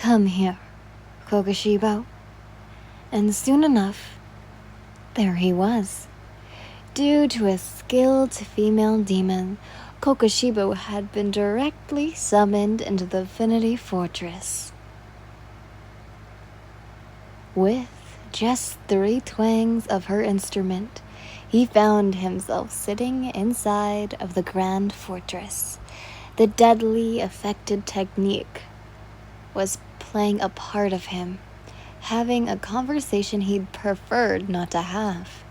"Come here, Kokushibo." And soon enough, there he was. Due to a skilled female demon, Kokushibo had been directly summoned into the Infinity Fortress. With just 3 twangs of her instrument, he found himself sitting inside of the Grand Fortress. The deadly affected technique was playing a part of him, having a conversation he'd preferred not to have,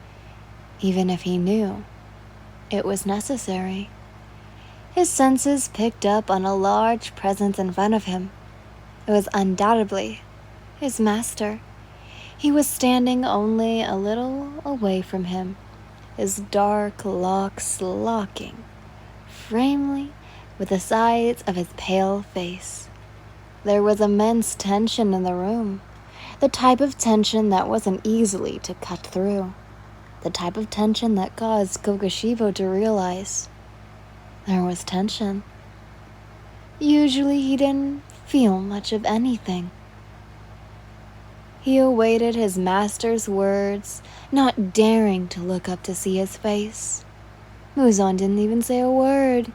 even if he knew it was necessary. His senses picked up on a large presence in front of him. It was undoubtedly his master. He was standing only a little away from him, his dark locks locking firmly with the sides of his pale face. There was immense tension in the room, the type of tension that wasn't easily to cut through, the type of tension that caused Kokushibo to realize there was tension. Usually he didn't feel much of anything. He awaited his master's words, not daring to look up to see his face. Muzan didn't even say a word,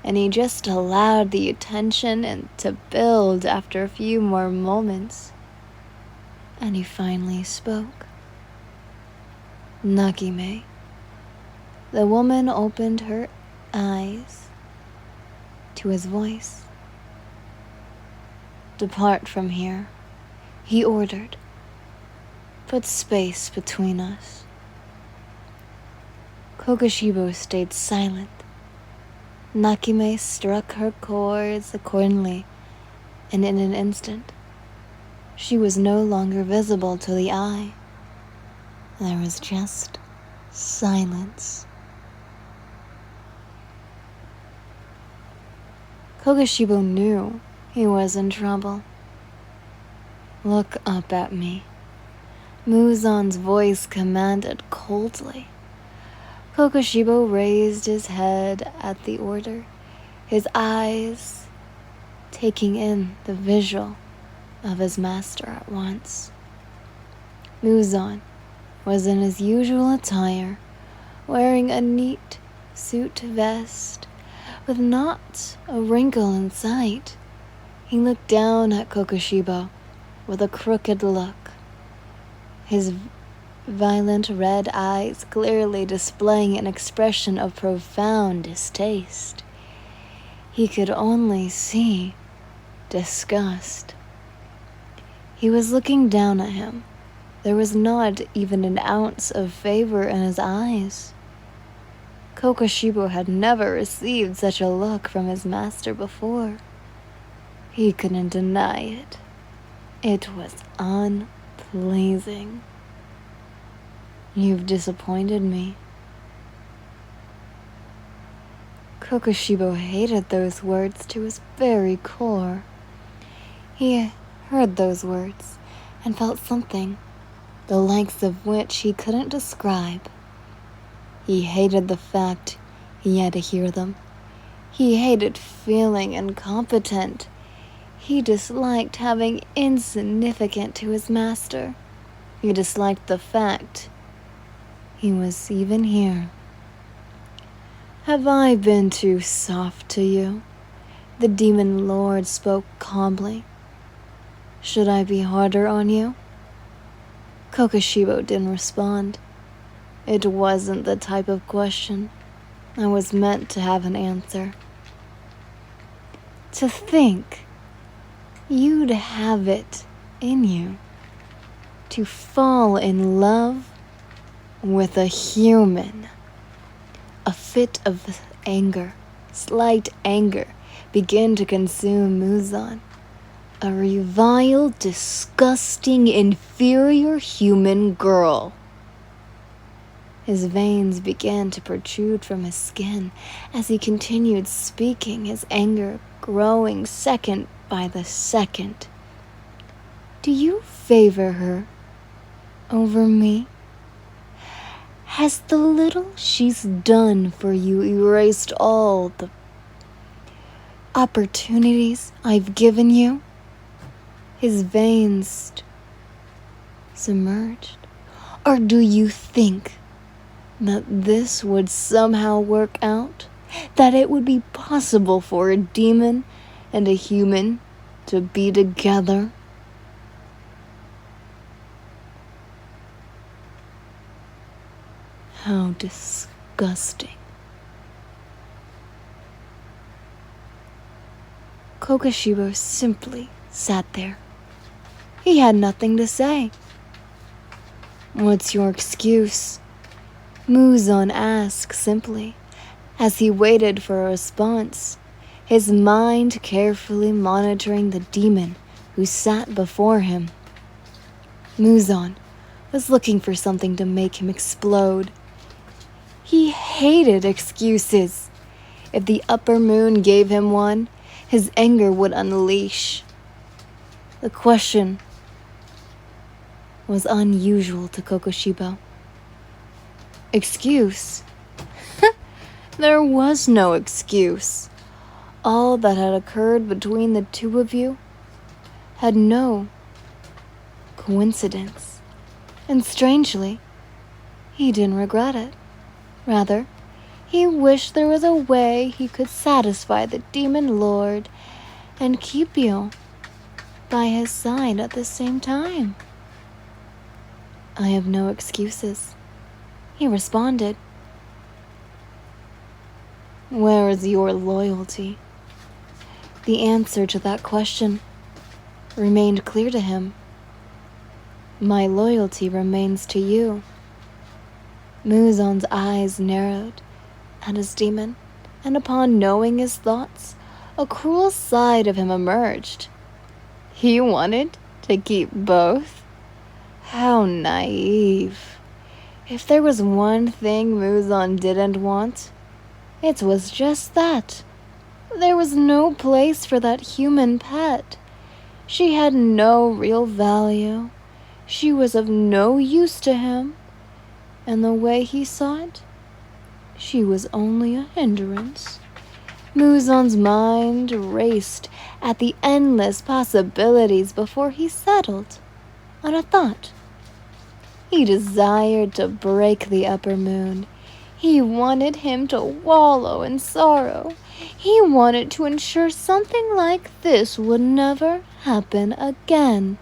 and he just allowed the tension to build after a few more moments. And he finally spoke. "Nakime." The woman opened her eyes to his voice. "Depart from here," he ordered. "Put space between us." Kokushibo stayed silent. Nakime struck her chords accordingly, and in an instant, she was no longer visible to the eye. There was just silence. Kokushibo knew he was in trouble. "Look up at me," Muzan's voice commanded coldly. Kokushibo raised his head at the order, his eyes taking in the visual of his master at once. Muzan was in his usual attire, wearing a neat suit vest with not a wrinkle in sight. He looked down at Kokushibo with a crooked look, his violent red eyes clearly displaying an expression of profound distaste. He could only see disgust. He was looking down at him. There was not even an ounce of favor in his eyes. Kokushibo had never received such a look from his master before. He couldn't deny it. It was unpleasing. "You've disappointed me." Kokushibo hated those words to his very core. He heard those words and felt something, the likes of which he couldn't describe. He hated the fact he had to hear them. He hated feeling incompetent. He disliked having insignificant to his master. He disliked the fact he was even here. "Have I been too soft to you?" The demon lord spoke calmly. "Should I be harder on you?" Kokushibo didn't respond. It wasn't the type of question I was meant to have an answer. "To think you'd have it in you to fall in love with a human." A fit of anger, slight anger, began to consume Muzan. A reviled, disgusting, inferior human girl. His veins began to protrude from his skin as he continued speaking, his anger growing second by the second. "Do you favor her over me? Has the little she's done for you erased all the opportunities I've given you? his veins submerged? Or do you think that this would somehow work out? That it would be possible for a demon and a human to be together? How disgusting. Kokushibo simply sat there. He had nothing to say. What's your excuse? Muzan asked simply, as he waited for a response, his mind carefully monitoring the demon who sat before him. Muzan was looking for something to make him explode. He hated excuses. If the upper moon gave him one, his anger would unleash. The question was unusual to Kokushibo. Excuse? There was no excuse. All that had occurred between the two of you had no coincidence. And strangely, he didn't regret it. Rather, he wished there was a way he could satisfy the demon lord and keep you by his side at the same time. I have no excuses, he responded. Where is your loyalty? The answer to that question remained clear to him. My loyalty remains to you. Muzan's eyes narrowed at his demon, and upon knowing his thoughts, a cruel side of him emerged. He wanted to keep both? How naive. If there was one thing Muzan didn't want, it was just that. There was no place for that human pet. She had no real value. She was of no use to him. And the way he saw it, she was only a hindrance. Muzan's mind raced at the endless possibilities before he settled on a thought. He desired to break the upper moon. He wanted him to wallow in sorrow. He wanted to ensure something like this would never happen again.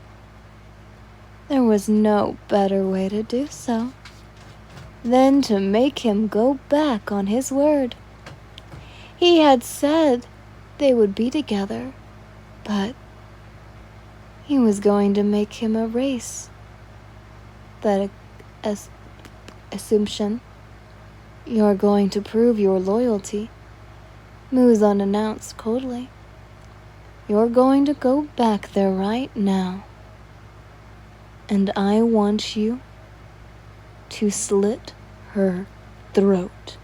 There was no better way to do so than to make him go back on his word. He had said they would be together, but he was going to make him erase that assumption. You're going to prove your loyalty, Muzan announced coldly. You're going to go back there right now. And I want you to slit her throat.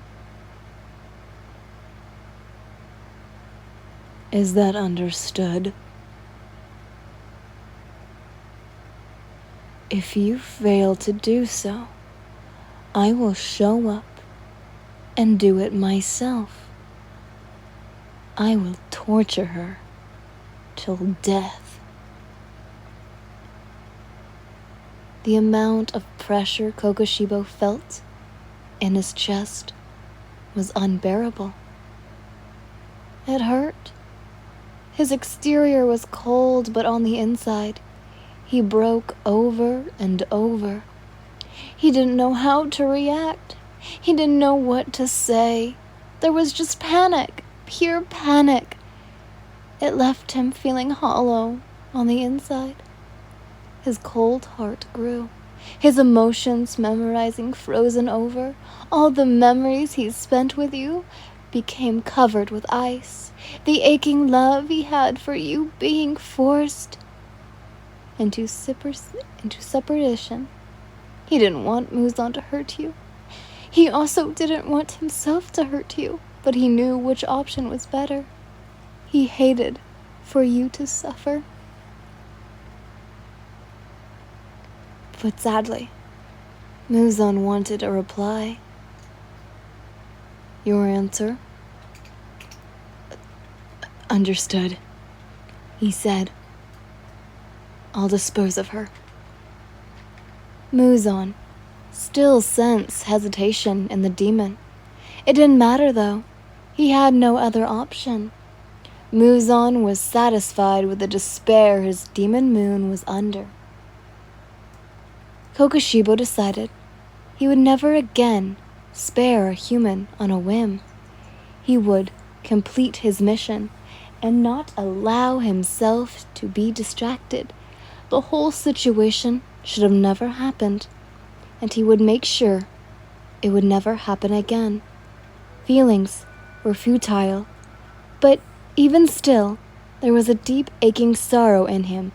Is that understood? If you fail to do so, I will show up and do it myself. I will torture her till death. The amount of pressure Kokushibo felt in his chest was unbearable. It hurt. His exterior was cold, but on the inside, he broke over and over. He didn't know how to react. He didn't know what to say. There was just panic, pure panic. It left him feeling hollow on the inside. His cold heart grew, his emotions memorizing frozen over. All the memories he spent with you became covered with ice. The aching love he had for you being forced into separation. He didn't want Muzan to hurt you. He also didn't want himself to hurt you, but he knew which option was better. He hated for you to suffer. But sadly, Muzan wanted a reply. Your answer? Understood, he said. I'll dispose of her. Muzan still sensed hesitation in the demon. It didn't matter, though. He had no other option. Muzan was satisfied with the despair his demon moon was under. Kokushibo decided he would never again spare a human on a whim. He would complete his mission and not allow himself to be distracted. The whole situation should have never happened, and he would make sure it would never happen again. Feelings were futile, but even still, there was a deep aching sorrow in him,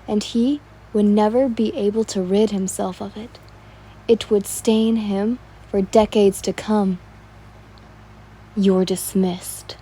and he would never be able to rid himself of it. It would stain him for decades to come. You're dismissed.